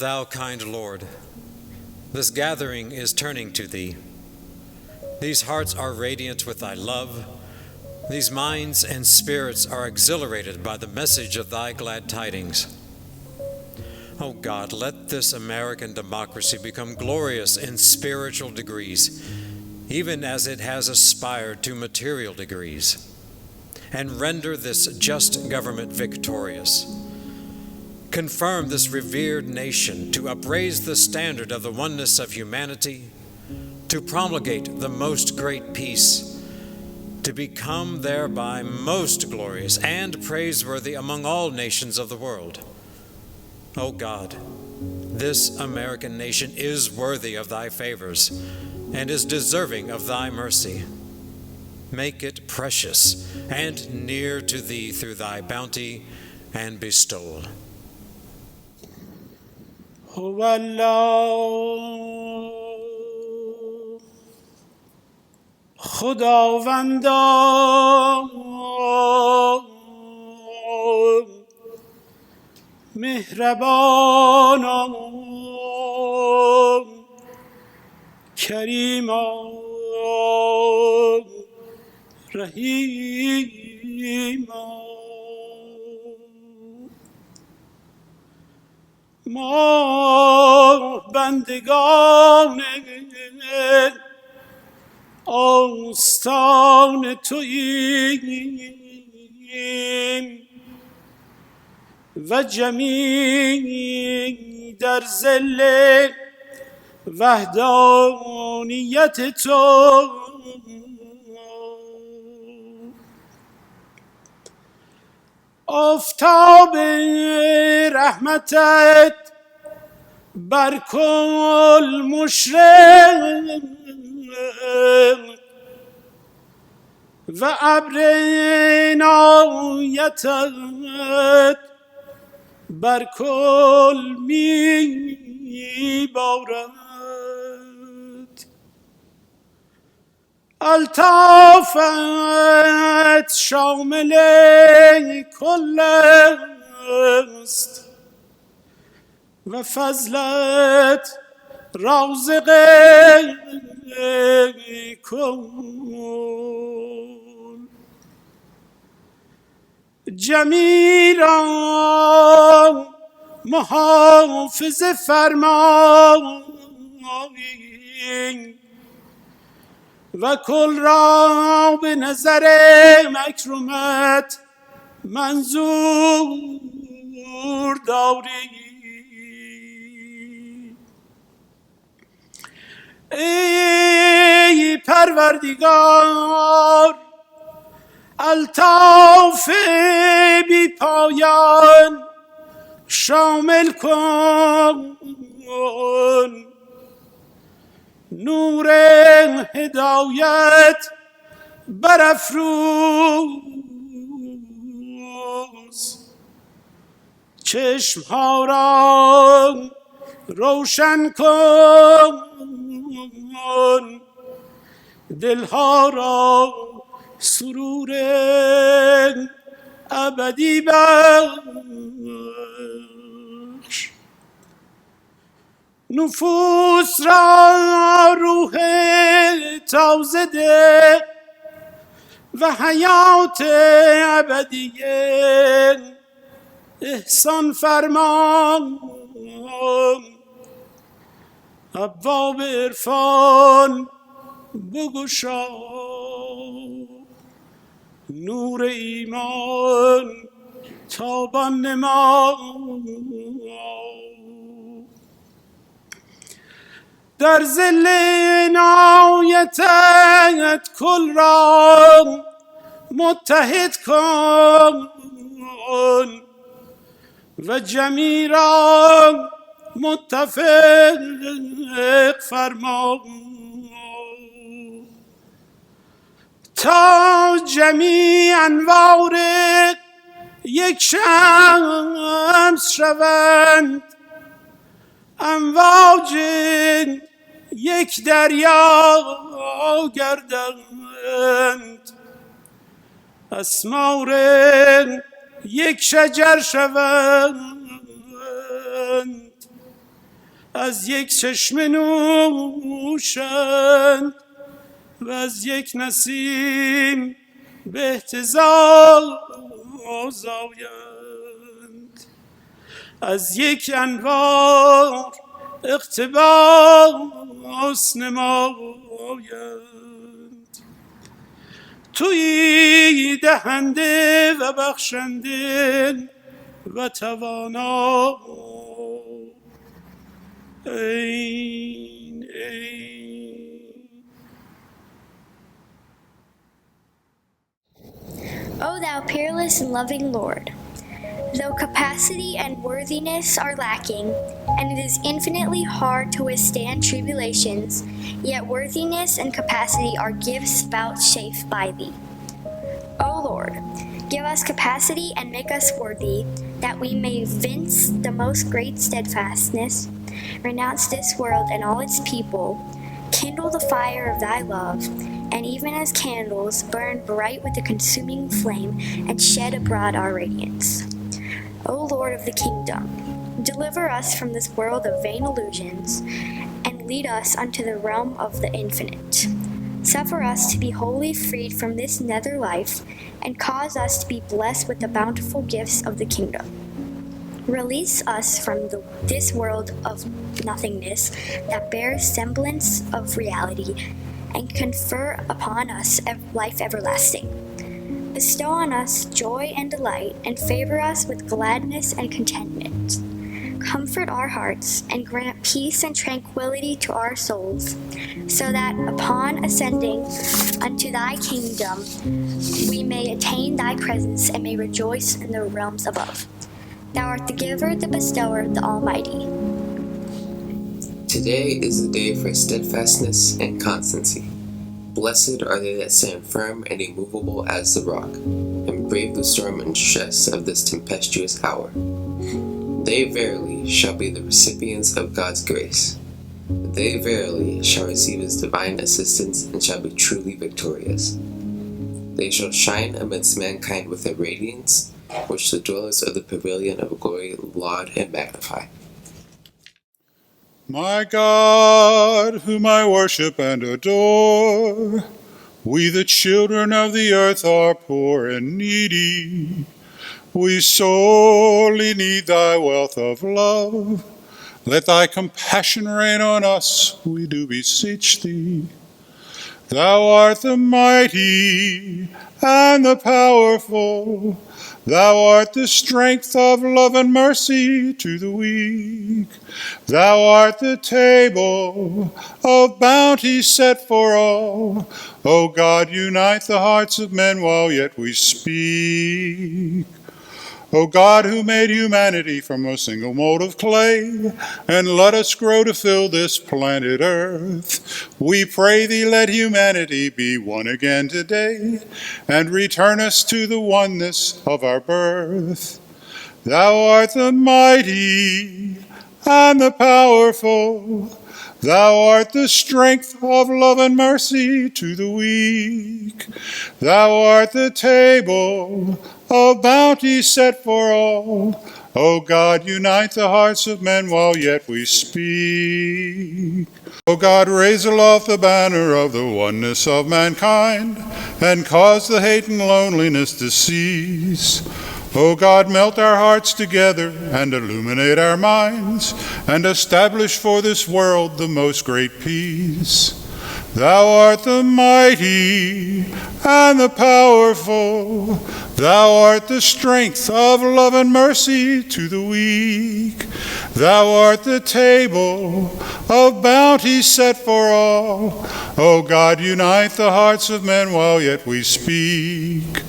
thou kind Lord, this gathering is turning to thee. These hearts are radiant with thy love. These minds and spirits are exhilarated by the message of thy glad tidings. O God, let this American democracy become glorious in spiritual degrees, even as it has aspired to material degrees, and render this just government victorious. Confirm this revered nation to upraise the standard of the oneness of humanity, to promulgate the most great peace, to become thereby most glorious and praiseworthy among all nations of the world. O God, this American nation is worthy of thy favors and is deserving of thy mercy. Make it precious and near to thee through thy bounty and bestowal. خداوندا مهربانا کریما رحیما ما بندگان آستان توییم و جمیع در ظل وحدانیت تو آفتاب رحمتت بر کل مشرق و ابر عنایتت بر کل می بارد. الطافت شامل کل است و فضلت رازق کن. جمیع را محافظ فرمای و کل را به نظر مکرمت منظور داری. ای پروردگار الطاف بی پایان شامل کن، نور هدایت برافروز، چشمها را روشن کن، دلها را سرور ابدی بخش، نفوس را روح تازه ده و حیات ابدی احسان فرما. ابواب عرفان بگشا، نور ایمان تابان نما. در ظل عنایتت کل را متحد کن و جمیع را متفق فرما، تا جمیع انوار یک شمس شوند، امواج یک دریا گردند، اسمار یک شجر شوند، از یک چشمه نوشند و از یک نسیم به اهتزاز آیند، از یک انوار اقتباس نمایند. تویی دهنده و بخشنده و توانا. این O thou peerless and loving Lord, though capacity and worthiness are lacking, and it is infinitely hard to withstand tribulations, yet worthiness and capacity are gifts vouchsafed by thee. O Lord, give us capacity and make us worthy, that we may evince the most great steadfastness, renounce this world and all its people, kindle the fire of thy love, and even as candles burn bright with a consuming flame and shed abroad our radiance. O Lord of the kingdom, deliver us from this world of vain illusions, and lead us unto the realm of the infinite. Suffer us to be wholly freed from this nether life, and cause us to be blessed with the bountiful gifts of the kingdom. Release us from this world of nothingness that bears semblance of reality, and confer upon us life everlasting. Bestow on us joy and delight, and favor us with gladness and contentment. Comfort our hearts, and grant peace and tranquility to our souls, so that upon ascending unto thy kingdom, we may attain thy presence and may rejoice in the realms above. Thou art the giver, the bestower, the Almighty. Today is the day for steadfastness and constancy. Blessed are they that stand firm and immovable as the rock, and brave the storm and stress of this tempestuous hour. They verily shall be the recipients of God's grace. They verily shall receive his divine assistance and shall be truly victorious. They shall shine amidst mankind with a radiance, which the dwellers of the pavilion of glory laud and magnify. My God, whom I worship and adore, we the children of the earth are poor and needy. We sorely need thy wealth of love. Let thy compassion reign on us, we do beseech thee. Thou art the mighty and the powerful. Thou art the strength of love and mercy to the weak. Thou art the table of bounty set for all. O God, unite the hearts of men while yet we speak. O God, who made humanity from a single mold of clay, and let us grow to fill this planet earth, we pray thee, let humanity be one again today, and return us to the oneness of our birth. Thou art the mighty and the powerful. Thou art the strength of love and mercy to the weak. Thou art the table of bounty set for all. O God, unite the hearts of men while yet we speak. O God, raise aloft the banner of the oneness of mankind, and cause the hate and loneliness to cease. O God, melt our hearts together and illuminate our minds, and establish for this world the most great peace. Thou art the mighty and the powerful. Thou art the strength of love and mercy to the weak. Thou art the table of bounty set for all. O God, unite the hearts of men while yet we speak.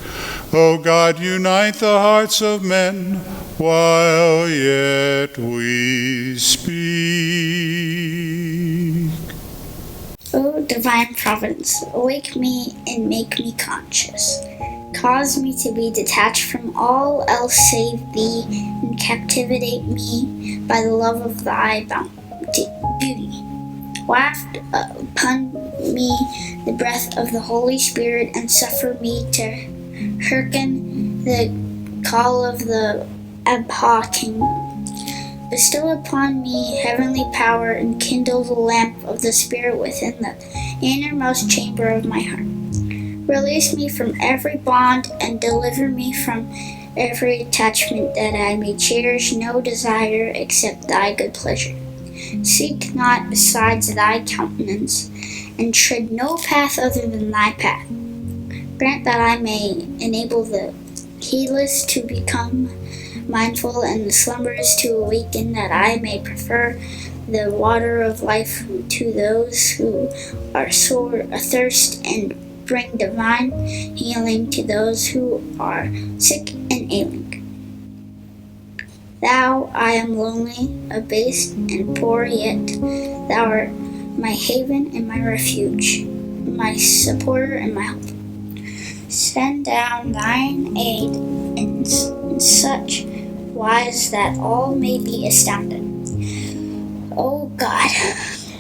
O God, unite the hearts of men while yet we speak. O divine providence, awake me and make me conscious. Cause me to be detached from all else save thee, and captivate me by the love of thy beauty. Waft upon me the breath of the Holy Spirit, and suffer me to hearken the call of the Abdu'l-Bahá kingdom. Bestow upon me heavenly power and kindle the lamp of the Spirit within the innermost chamber of my heart. Release me from every bond and deliver me from every attachment, that I may cherish no desire except thy good pleasure. Seek not besides thy countenance, and tread no path other than thy path. Grant that I may enable the heedless to become mindful and the slumberers to awaken, that I may prefer the water of life to those who are sore athirst, and bring divine healing to those who are sick and ailing. Thou, I am lonely, abased, and poor, yet thou art my haven and my refuge, my supporter and my hope. Send down thine aid in such wise that all may be astounded. O God,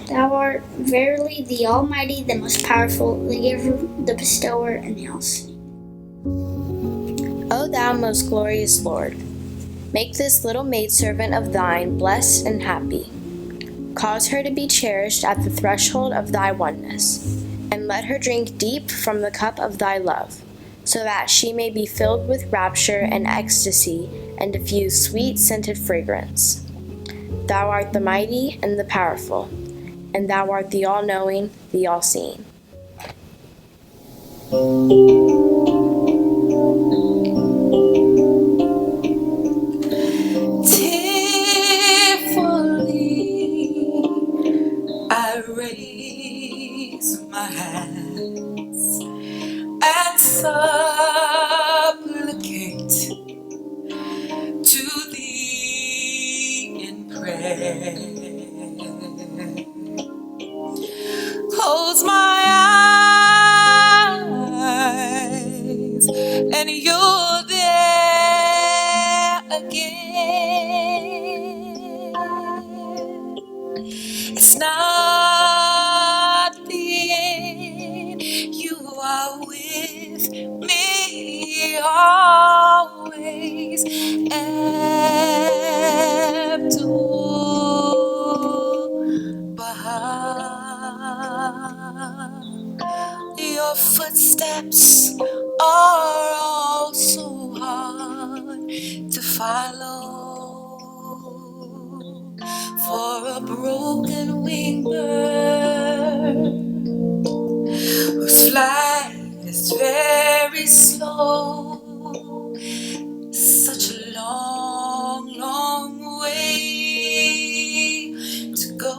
thou art verily the Almighty, the most powerful, the giver, the bestower, and the all-seeing. O thou most glorious Lord, make this little maidservant of thine blessed and happy. Cause her to be cherished at the threshold of thy oneness, and let her drink deep from the cup of thy love, so that she may be filled with rapture and ecstasy and diffuse sweet scented fragrance. Thou art the mighty and the powerful, and thou art the all-knowing, the all-seeing. I raise my hands and supplicate to thee in prayer. Close my eyes and you're there again. It's not the end. You are with me always. Abdu'l-Bahá. Your footsteps are all so hard to follow. For a broken winged bird whose flight is very slow, such a long, long way to go.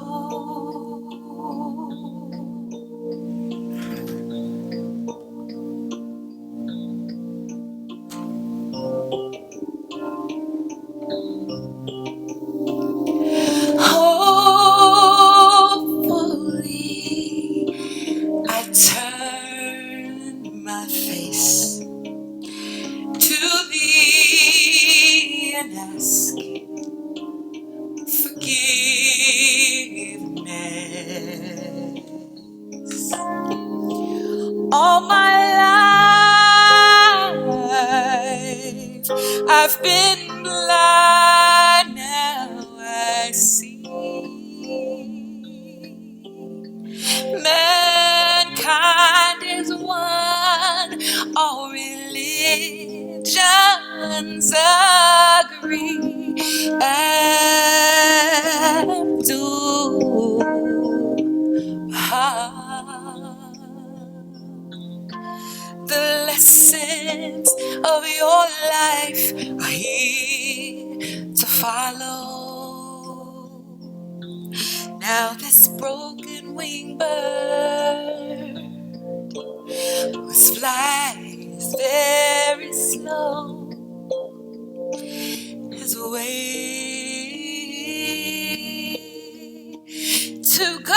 Turn my face to thee and ask forgiveness. All my life I've been blind, now I see. Mankind is one, all religions agree. Abdu'l-Bahá. The lessons of your life are here to follow. Now this broken winged bird whose flight is very slow has a way to go.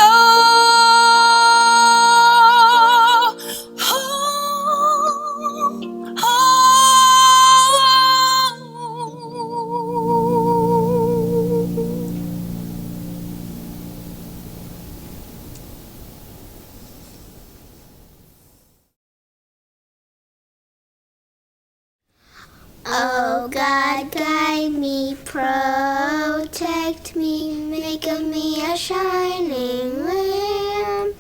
Oh God, guide me, protect of me a shining lamp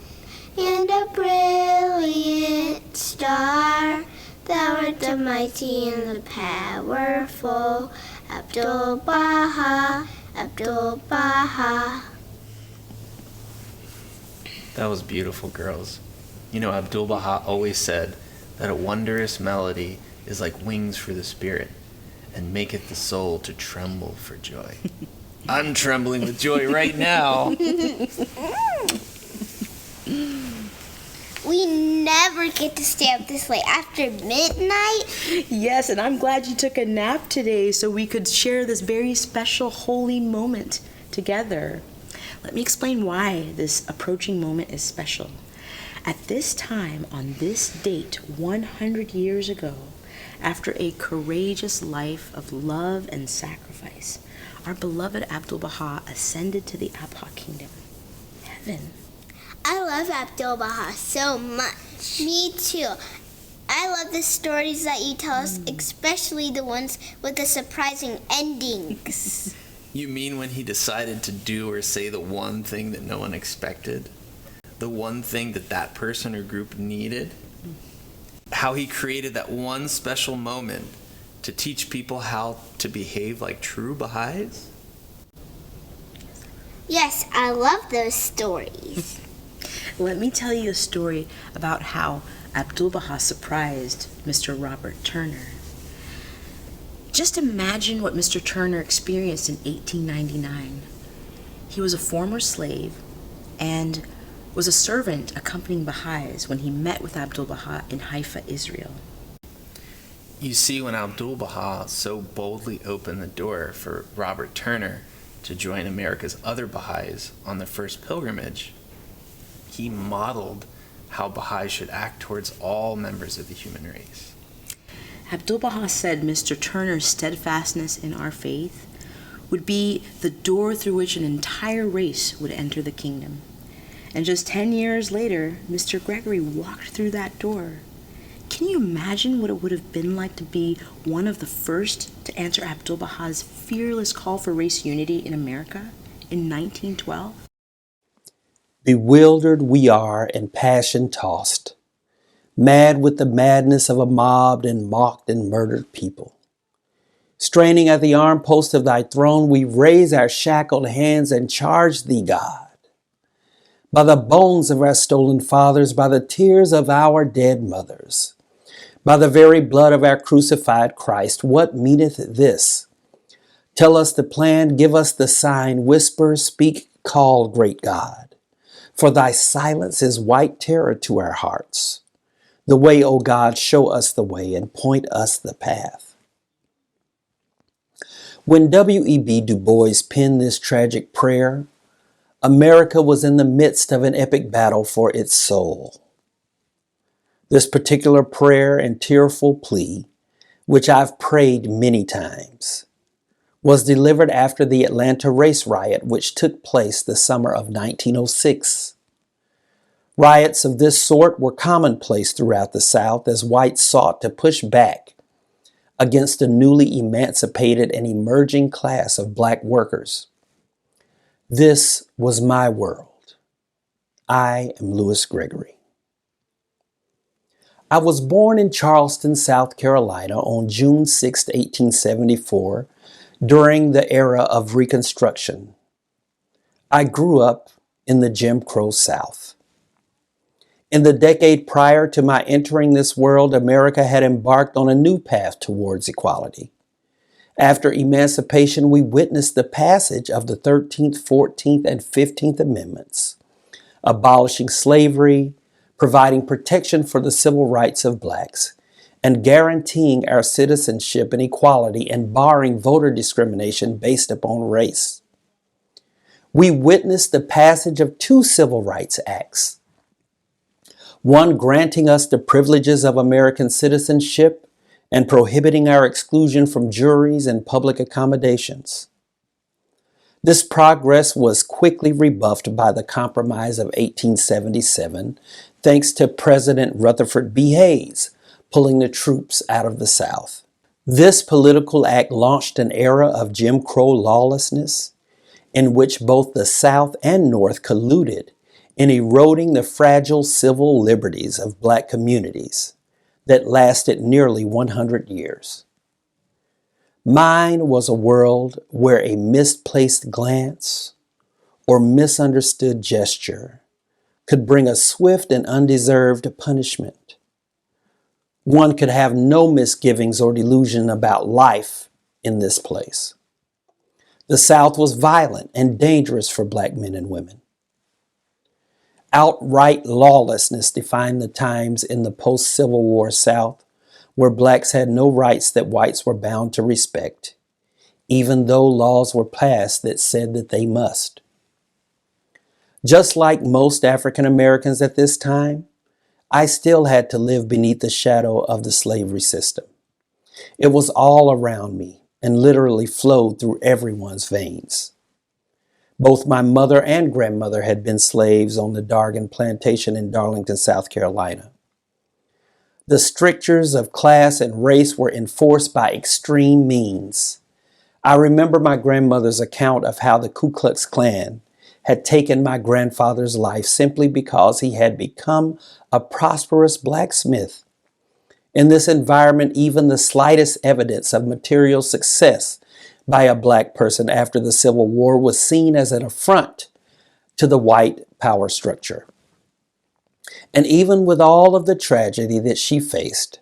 and a brilliant star. Thou art the mighty and the powerful, Abdu'l-Bahá, Abdu'l-Bahá. That was beautiful, girls. You know, Abdu'l-Bahá always said that a wondrous melody is like wings for the spirit, and maketh the soul to tremble for joy. I'm trembling with joy right now. We never get to stay up this late after midnight. Yes, and I'm glad you took a nap today so we could share this very special holy moment together. Let me explain why this approaching moment is special. At this time, on this date, 100 years ago, after a courageous life of love and sacrifice, our beloved Abdu'l-Bahá ascended to the Abha kingdom, heaven. I love Abdu'l-Bahá so much. Me too. I love the stories that you tell us, especially the ones with the surprising endings. You mean when he decided to do or say the one thing that no one expected? The one thing that that person or group needed? How he created that one special moment to teach people how to behave like true Bahá'ís? Yes, I love those stories. Let me tell you a story about how Abdu'l-Bahá surprised Mr. Robert Turner. Just imagine what Mr. Turner experienced in 1899. He was a former slave and was a servant accompanying Bahá'ís when he met with Abdu'l-Bahá in Haifa, Israel. You see, when Abdu'l-Bahá so boldly opened the door for Robert Turner to join America's other Bahá'ís on the first pilgrimage, he modeled how Bahá'ís should act towards all members of the human race. Abdu'l-Bahá said Mr. Turner's steadfastness in our faith would be the door through which an entire race would enter the kingdom. And just 10 years later, Mr. Gregory walked through that door. Can you imagine what it would have been like to be one of the first to answer Abdu'l-Bahā's fearless call for race unity in America in 1912? Bewildered we are and passion-tossed, mad with the madness of a mobbed and mocked and murdered people. Straining at the arm post of thy throne, we raise our shackled hands and charge thee, God. By the bones of our stolen fathers, by the tears of our dead mothers, by the very blood of our crucified Christ, what meaneth this? Tell us the plan, give us the sign, whisper, speak, call, great God. For thy silence is white terror to our hearts. The way, O God, show us the way and point us the path. When W.E.B. Du Bois penned this tragic prayer, America was in the midst of an epic battle for its soul. This particular prayer and tearful plea, which I've prayed many times, was delivered after the Atlanta race riot, which took place the summer of 1906. Riots of this sort were commonplace throughout the South as whites sought to push back against a newly emancipated and emerging class of black workers. This was my world. I am Louis Gregory. I was born in Charleston, South Carolina on June 6, 1874, during the era of Reconstruction. I grew up in the Jim Crow South. In the decade prior to my entering this world, America had embarked on a new path towards equality. After emancipation, we witnessed the passage of the 13th, 14th, and 15th Amendments, abolishing slavery, providing protection for the civil rights of blacks, and guaranteeing our citizenship and equality and barring voter discrimination based upon race. We witnessed the passage of 2 Civil Rights Acts, one granting us the privileges of American citizenship and prohibiting our exclusion from juries and public accommodations. This progress was quickly rebuffed by the Compromise of 1877, thanks to President Rutherford B. Hayes pulling the troops out of the South. This political act launched an era of Jim Crow lawlessness, in which both the South and North colluded in eroding the fragile civil liberties of black communities that lasted nearly 100 years. Mine was a world where a misplaced glance or misunderstood gesture could bring a swift and undeserved punishment. One could have no misgivings or delusion about life in this place. The South was violent and dangerous for black men and women. Outright lawlessness defined the times in the post-Civil War South, where blacks had no rights that whites were bound to respect, even though laws were passed that said that they must. Just like most African Americans at this time, I still had to live beneath the shadow of the slavery system. It was all around me and literally flowed through everyone's veins. Both my mother and grandmother had been slaves on the Dargan plantation in Darlington, South Carolina. The strictures of class and race were enforced by extreme means. I remember my grandmother's account of how the Ku Klux Klan had taken my grandfather's life simply because he had become a prosperous blacksmith. In this environment, even the slightest evidence of material success by a black person after the Civil War was seen as an affront to the white power structure. And even with all of the tragedy that she faced,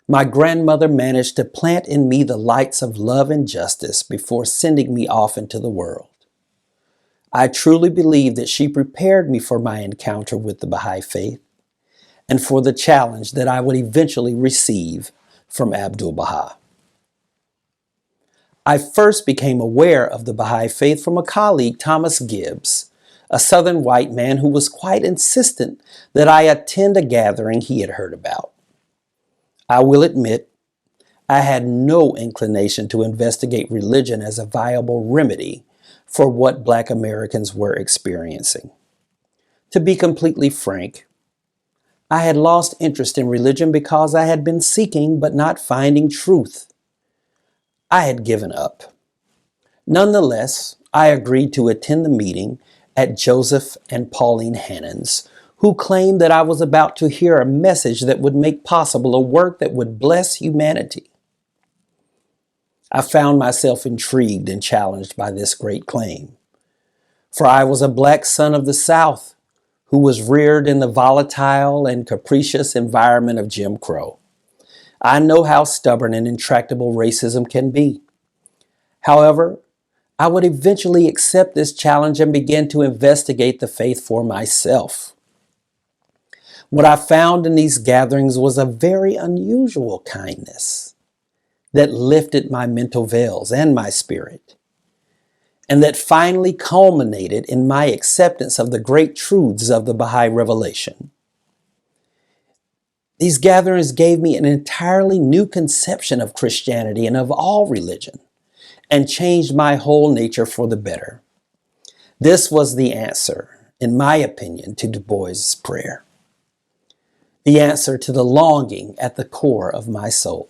my grandmother managed to plant in me the lights of love and justice before sending me off into the world. I truly believe that she prepared me for my encounter with the Bahá'í Faith and for the challenge that I would eventually receive from Abdu'l-Bahá. I first became aware of the Bahá'í Faith from a colleague, Thomas Gibbs, a Southern white man who was quite insistent that I attend a gathering he had heard about. I will admit, I had no inclination to investigate religion as a viable remedy for what black Americans were experiencing. To be completely frank, I had lost interest in religion because I had been seeking but not finding truth. I had given up. Nonetheless, I agreed to attend the meeting at Joseph and Pauline Hannon's, who claimed that I was about to hear a message that would make possible a work that would bless humanity. I found myself intrigued and challenged by this great claim, for I was a black son of the South who was reared in the volatile and capricious environment of Jim Crow. I know how stubborn and intractable racism can be. However, I would eventually accept this challenge and begin to investigate the faith for myself. What I found in these gatherings was a very unusual kindness that lifted my mental veils and my spirit, and that finally culminated in my acceptance of the great truths of the Bahá'í revelation. These gatherings gave me an entirely new conception of Christianity and of all religion, and changed my whole nature for the better. This was the answer, in my opinion, to Du Bois' prayer. The answer to the longing at the core of my soul.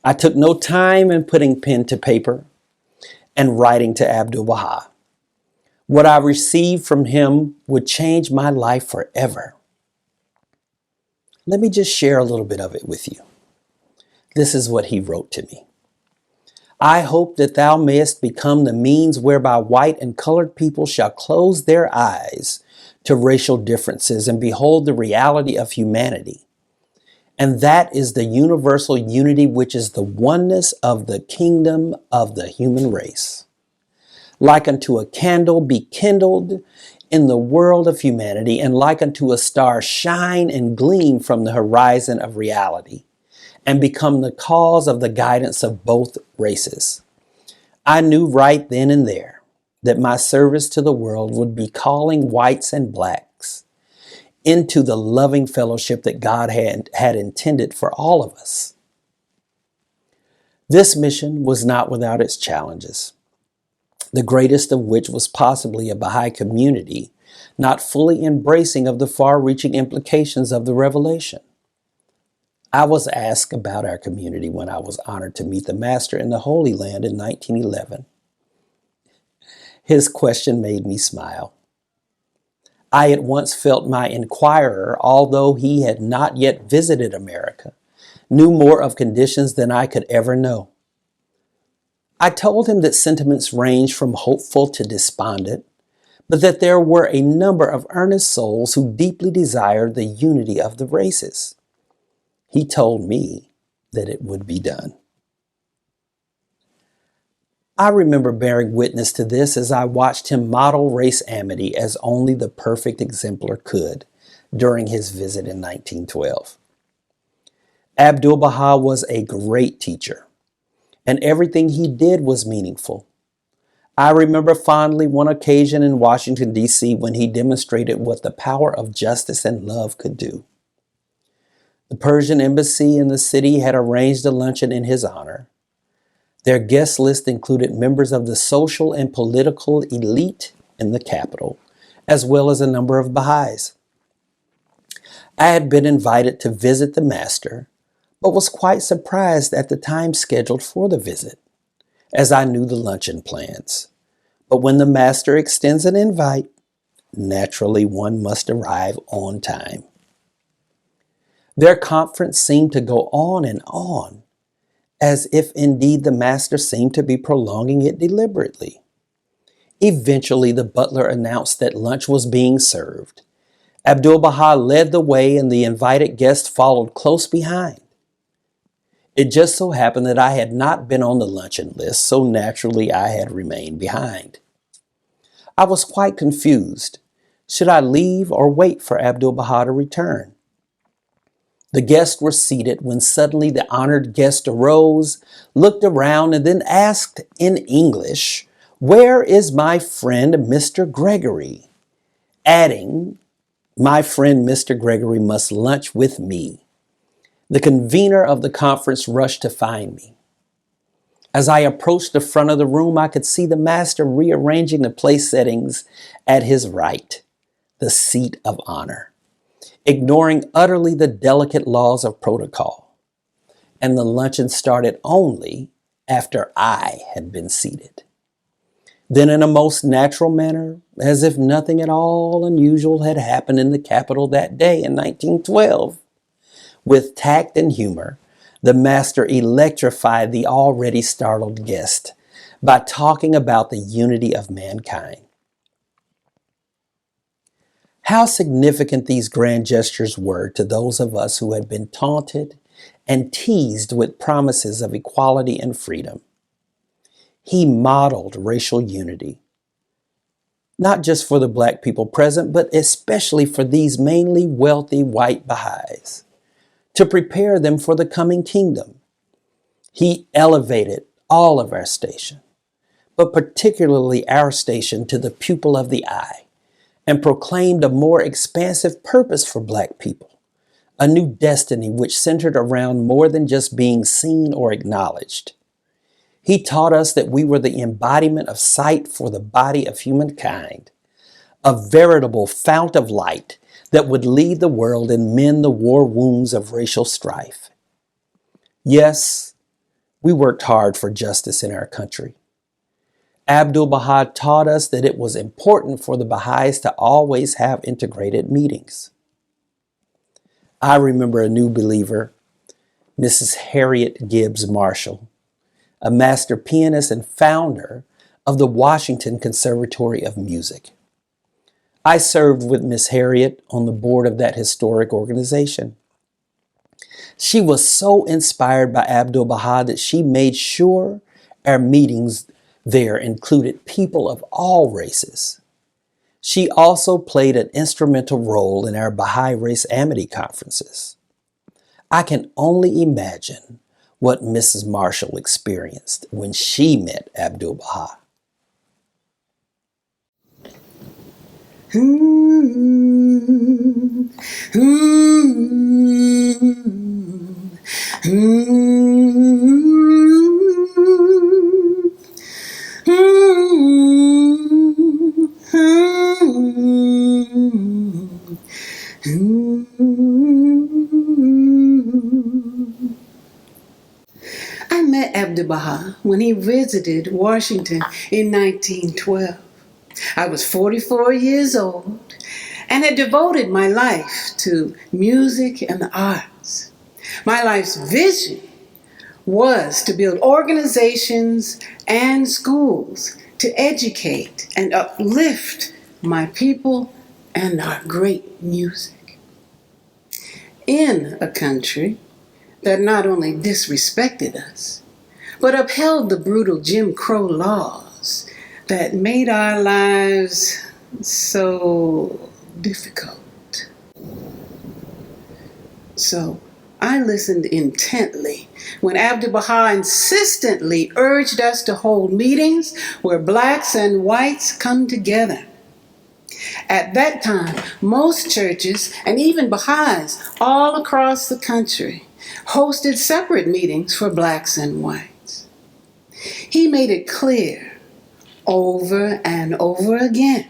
I took no time in putting pen to paper and writing to Abdu'l-Bahá. What I received from him would change my life forever. Let me just share a little bit of it with you. This is what he wrote to me. I hope that thou mayest become the means whereby white and colored people shall close their eyes to racial differences and behold the reality of humanity. And that is the universal unity which is the oneness of the kingdom of the human race. Like unto a candle be kindled in the world of humanity, and like unto a star shine and gleam from the horizon of reality, and become the cause of the guidance of both races. I knew right then and there that my service to the world would be calling whites and blacks into the loving fellowship that God had intended for all of us. This mission was not without its challenges, the greatest of which was possibly a Baha'i community not fully embracing of the far-reaching implications of the revelation. I was asked about our community when I was honored to meet the Master in the Holy Land in 1911. His question made me smile. I at once felt my inquirer, although he had not yet visited America, knew more of conditions than I could ever know. I told him that sentiments ranged from hopeful to despondent, but that there were a number of earnest souls who deeply desired the unity of the races. He told me that it would be done. I remember bearing witness to this as I watched him model race amity as only the perfect exemplar could during his visit in 1912. Abdu'l-Bahá was a great teacher, and everything he did was meaningful. I remember fondly one occasion in Washington, D.C. when he demonstrated what the power of justice and love could do. The Persian embassy in the city had arranged a luncheon in his honor. Their guest list included members of the social and political elite in the capital, as well as a number of Bahá'ís. I had been invited to visit the master, but was quite surprised at the time scheduled for the visit, as I knew the luncheon plans. But when the master extends an invite, naturally one must arrive on time. Their conference seemed to go on and on, as if indeed the master seemed to be prolonging it deliberately. Eventually, the butler announced that lunch was being served. Abdu'l-Bahá led the way and the invited guest followed close behind. It just so happened that I had not been on the luncheon list, so naturally I had remained behind. I was quite confused. Should I leave or wait for Abdu'l-Bahá to return? The guests were seated when suddenly the honored guest arose, looked around, and then asked in English, "Where is my friend Mr. Gregory?" adding, "My friend Mr. Gregory must lunch with me." The convener of the conference rushed to find me. As I approached the front of the room, I could see the master rearranging the place settings at his right, the seat of honor, ignoring utterly the delicate laws of protocol. And the luncheon started only after I had been seated. Then in a most natural manner, as if nothing at all unusual had happened in the capital that day in 1912, with tact and humor, the master electrified the already startled guest by talking about the unity of mankind. How significant these grand gestures were to those of us who had been taunted and teased with promises of equality and freedom. He modeled racial unity, not just for the black people present, but especially for these mainly wealthy white Bahá'ís, to prepare them for the coming kingdom. He elevated all of our station, but particularly our station, to the pupil of the eye, and proclaimed a more expansive purpose for black people, a new destiny which centered around more than just being seen or acknowledged. He taught us that we were the embodiment of sight for the body of humankind, a veritable fount of light that would lead the world and mend the war wounds of racial strife. Yes, we worked hard for justice in our country. Abdu'l-Bahá taught us that it was important for the Bahá'ís to always have integrated meetings. I remember a new believer, Mrs. Harriet Gibbs Marshall, a master pianist and founder of the Washington Conservatory of Music. I served with Miss Harriet on the board of that historic organization. She was so inspired by Abdu'l-Bahá that she made sure our meetings there included people of all races. She also played an instrumental role in our Bahá'í Race Amity conferences. I can only imagine what Mrs. Marshall experienced when she met Abdu'l-Bahá. I met Abdu'l-Bahá when he visited Washington in 1912. I was 44 years old and had devoted my life to music and the arts. My life's vision was to build organizations and schools to educate and uplift my people and our great music. In a country that not only disrespected us, but upheld the brutal Jim Crow laws that made our lives so difficult. So I listened intently when Abdu'l-Bahá insistently urged us to hold meetings where blacks and whites come together. At that time, most churches and even Bahá'ís all across the country hosted separate meetings for blacks and whites. He made it clear over and over again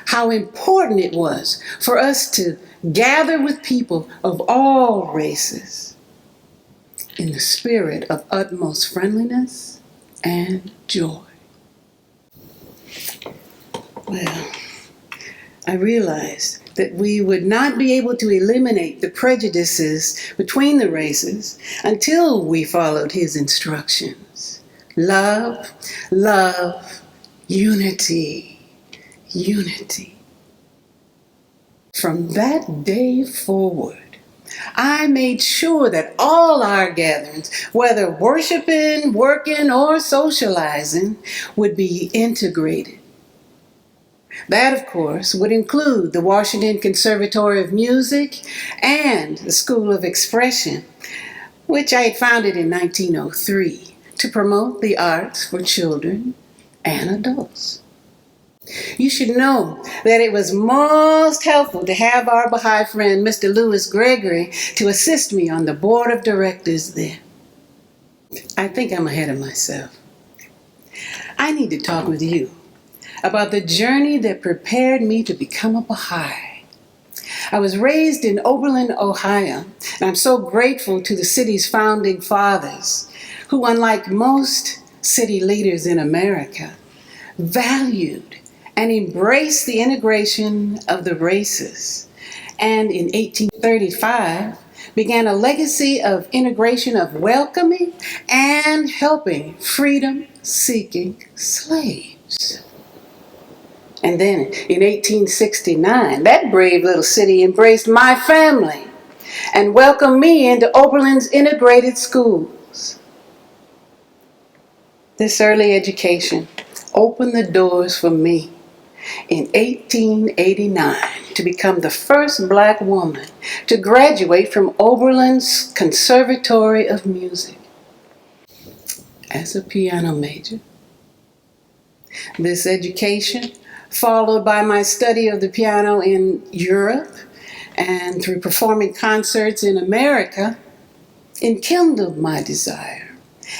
how important it was for us to gather with people of all races in the spirit of utmost friendliness and joy. Well, I realized that we would not be able to eliminate the prejudices between the races until we followed his instructions. Love, love, unity, unity. From that day forward, I made sure that all our gatherings, whether worshiping, working, or socializing, would be integrated. That, of course, would include the Washington Conservatory of Music and the School of Expression, which I had founded in 1903 to promote the arts for children and adults. You should know that it was most helpful to have our Baha'i friend, Mr. Louis Gregory, to assist me on the board of directors there. I think I'm ahead of myself. I need to talk with you about the journey that prepared me to become a Baha'i. I was raised in Oberlin, Ohio, and I'm so grateful to the city's founding fathers, who, unlike most city leaders in America, valued and embraced the integration of the races, and in 1835 began a legacy of integration of welcoming and helping freedom-seeking slaves. And then in 1869, that brave little city embraced my family and welcomed me into Oberlin's integrated schools. This early education opened the doors for me in 1889 to become the first black woman to graduate from Oberlin's Conservatory of Music as a piano major. This education, followed by my study of the piano in Europe and through performing concerts in America, enkindled my desire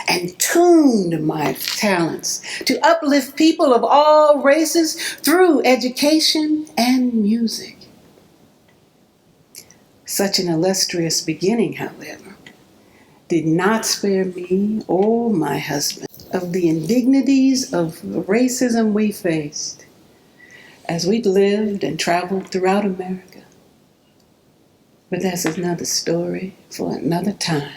and tuned my talents to uplift people of all races through education and music. Such an illustrious beginning, however, did not spare me or my husband of the indignities of racism we faced as we lived and traveled throughout America. But that's another story for another time.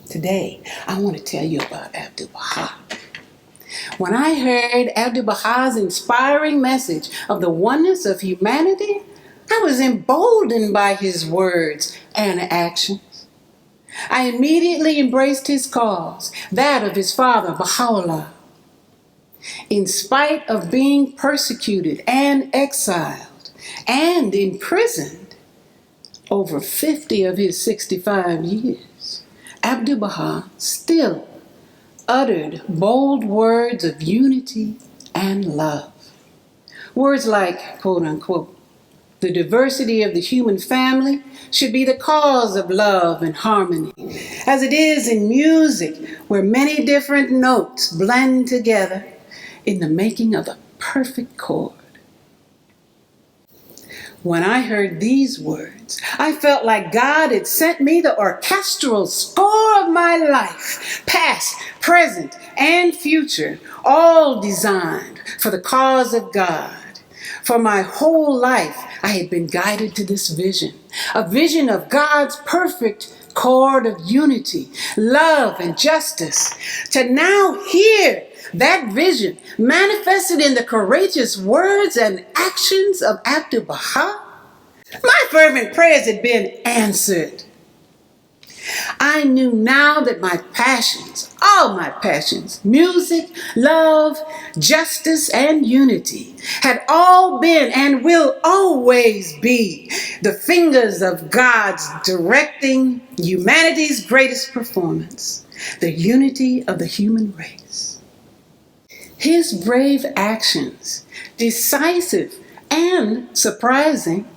Today, I want to tell you about Abdu'l-Bahá. When I heard Abdu'l-Bahā's inspiring message of the oneness of humanity, I was emboldened by his words and actions. I immediately embraced his cause, that of his father, Bahá'u'lláh. In spite of being persecuted and exiled and imprisoned over 50 of his 65 years, Abdu'l-Bahá still uttered bold words of unity and love. Words like, quote unquote, the diversity of the human family should be the cause of love and harmony, as it is in music, where many different notes blend together in the making of a perfect chord. When I heard these words, I felt like God had sent me the orchestral score of my life, past, present, and future, all designed for the cause of God. For my whole life, I had been guided to this vision, a vision of God's perfect chord of unity, love, and justice. To now hear that vision manifested in the courageous words and actions of Abdu'l-Bahá, my fervent prayers had been answered. I knew now that my passions, all my passions, music, love, justice, and unity, had all been and will always be the fingers of God's directing humanity's greatest performance, the unity of the human race. His brave actions, decisive and surprising,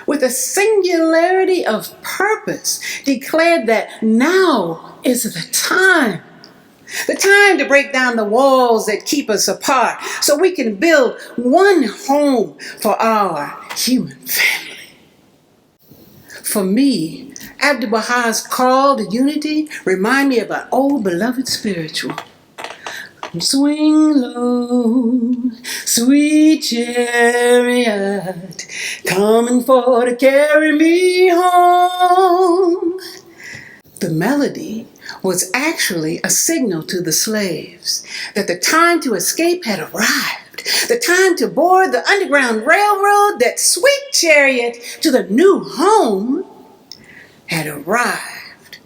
with a singularity of purpose, declared that now is the time to break down the walls that keep us apart so we can build one home for our human family. For me, Abdu'l-Bahā's call to unity remind me of an old beloved spiritual. Swing low, sweet chariot, coming for to carry me home. The melody was actually a signal to the slaves that the time to escape had arrived, the time to board the Underground Railroad, that sweet chariot to the new home had arrived,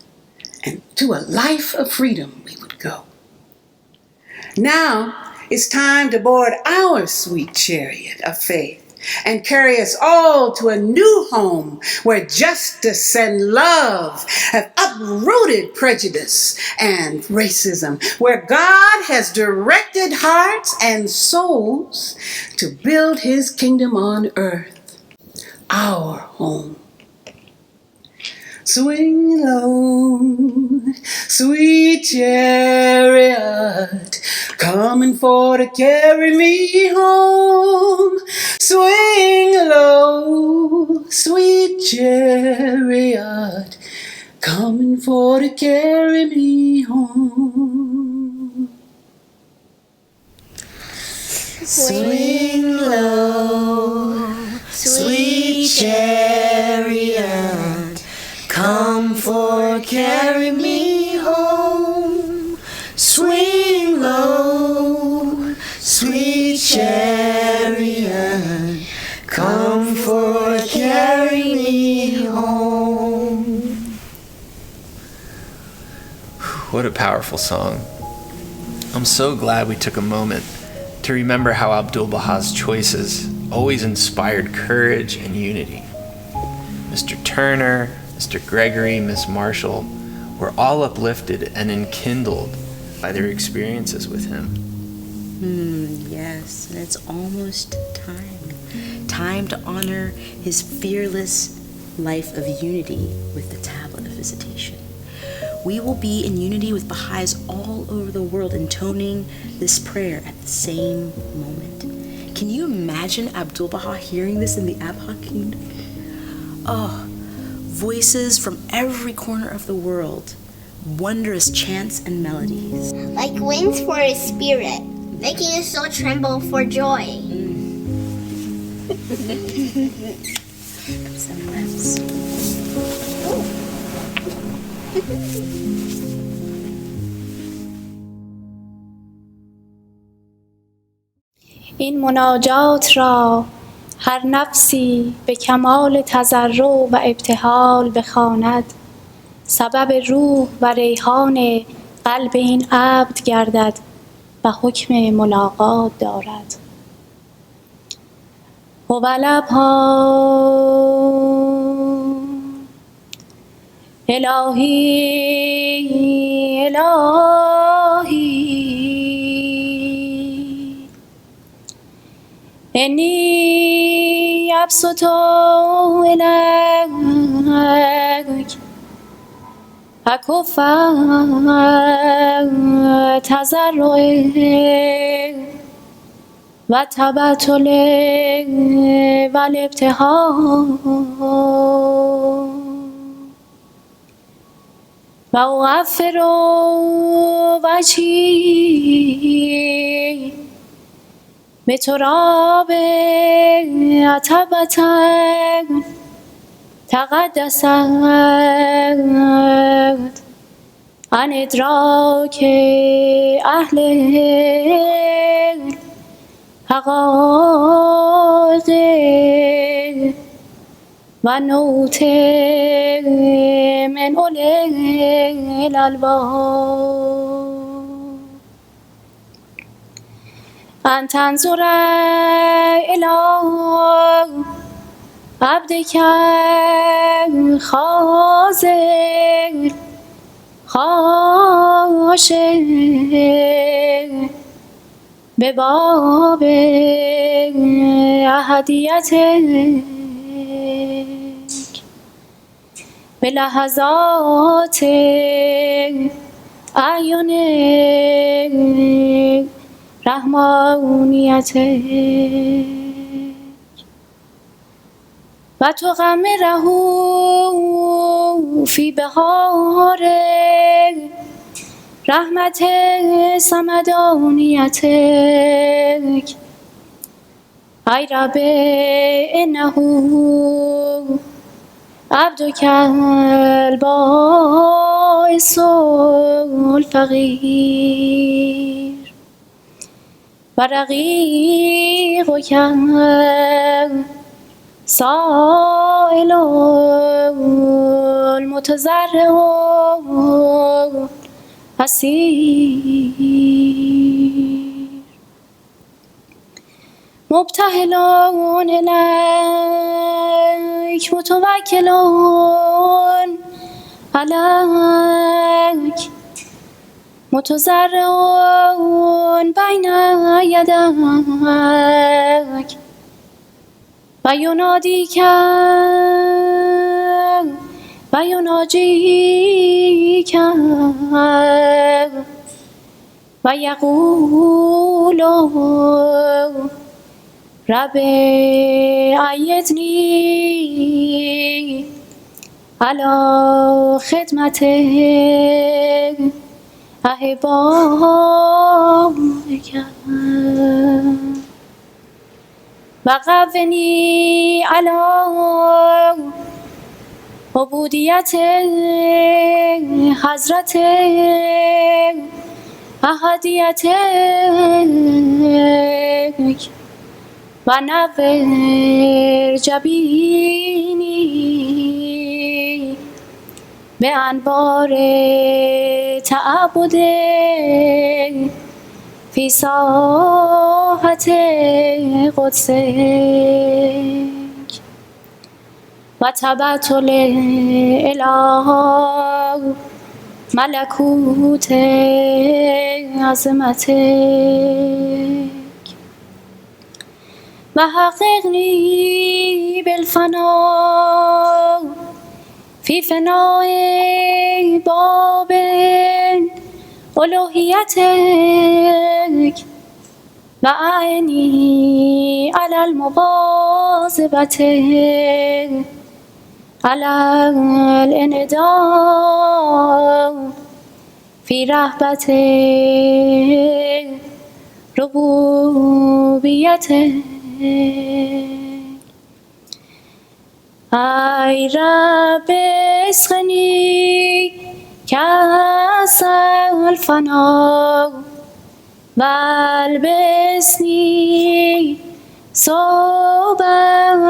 and to a life of freedom we would go. Now it's time to board our sweet chariot of faith and carry us all to a new home where justice and love have uprooted prejudice and racism, where God has directed hearts and souls to build his kingdom on earth, our home. Swing low, sweet chariot, coming for to carry me home. Swing low, sweet chariot, coming for to carry me home. Swing low, sweet chariot, come for carry me home. Swing low, sweet chariot, come for carry me home. What a powerful song. I'm so glad we took a moment to remember how Abdu'l-Bahā's choices always inspired courage and unity. Mr. Turner, Mr. Gregory, Miss Marshall were all uplifted and enkindled by their experiences with him. Yes, and it's almost time to honor his fearless life of unity with the tablet of visitation. We will be in unity with Baha'is all over the world, intoning this prayer at the same moment. Can you imagine Abdu'l-Bahá hearing this in the Abha Kingdom? Oh, voices from every corner of the world, wondrous chants and melodies. Like wings for his spirit, making his soul tremble for joy. Some laughs. این مناجات را هر نفسی به کمال تضرع و ابتهال بخواند، سبب روح و ریحان قلب این عبد گردد و حکم ملاقات دارد. هوالابها الهی الهی انی ابسط الیک اکف تضرع و تبتل و الابتهال وأغفر وجهي بتراب عتبة تقدست عن إدراك أهل الحقائق ونوت من أولي الألباب أن تنظر إلى عبدك خاضع خاشع به باب احدیتک به لحظات اعیان رحمانیتک و تغمره فی بهار رحمت صمدانیتک ای رب انه عبدک البائس الفقیر و رقیقک سائل المتضرع اسیر مبتهلون الیک متوکلون علیک متضرعون بین یدیک و ینادیک و یناجیک و یقول رب ایدنی علی خدمت احبابک و قونی علی عبودیت حضرت احدیتک و نور جبینی به انوار تعبد فی ساحت قدسک و تبتل اله ملکوت عظمتک و حققنی بالفنا فی فناء باب الوهیتک و اعنی علی المواظبت علی الانعدام فی رهبت ربوبیتک ای رب اسقنی کأس الفنا و البسنی ثوب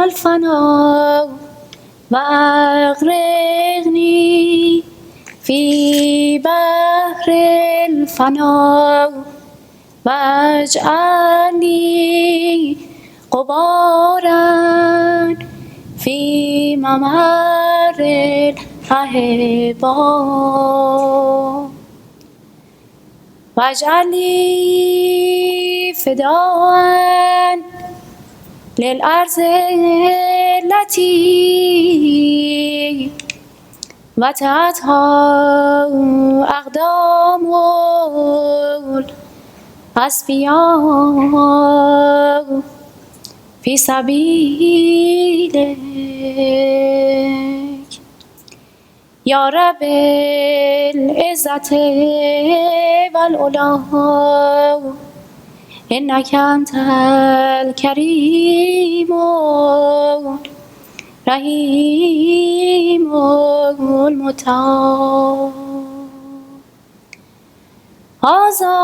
الفنا و اغرقنی فی بحر الفنا و اجعلنی غبارا فی ممر الاحبا و اجعلنی فداء للارض التي وطئتها اقدام الأصفیاء فی سبیلک یا رب العزت والعلا انک انت الکریم الرحیم المتعال. هذا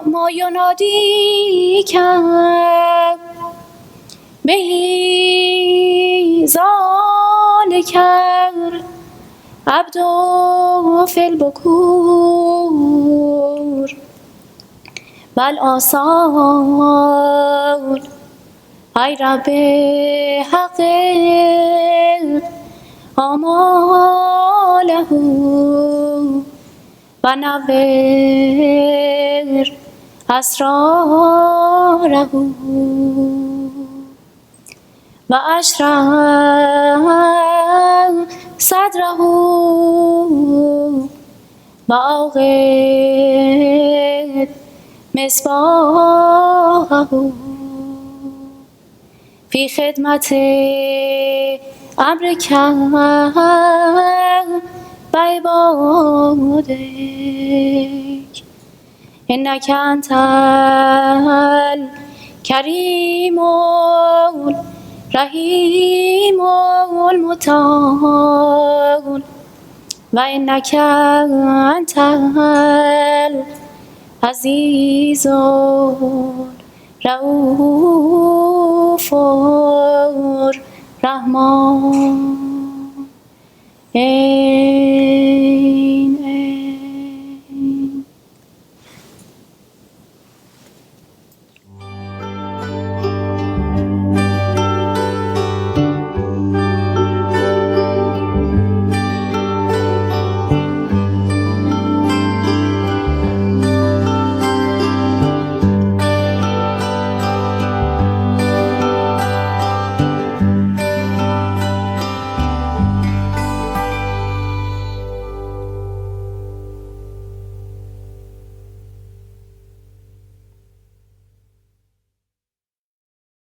ما ینادیک بهی ذالک العبد فی البکور والآصال. ای رب حقق آماله و نور اسراره و اشرح صدره و اوقد مصباحه فی خدمت امرک و عبادک انک انت الکریم الرحیم المتعال و انک انت العزیز الرؤوف الرحمن.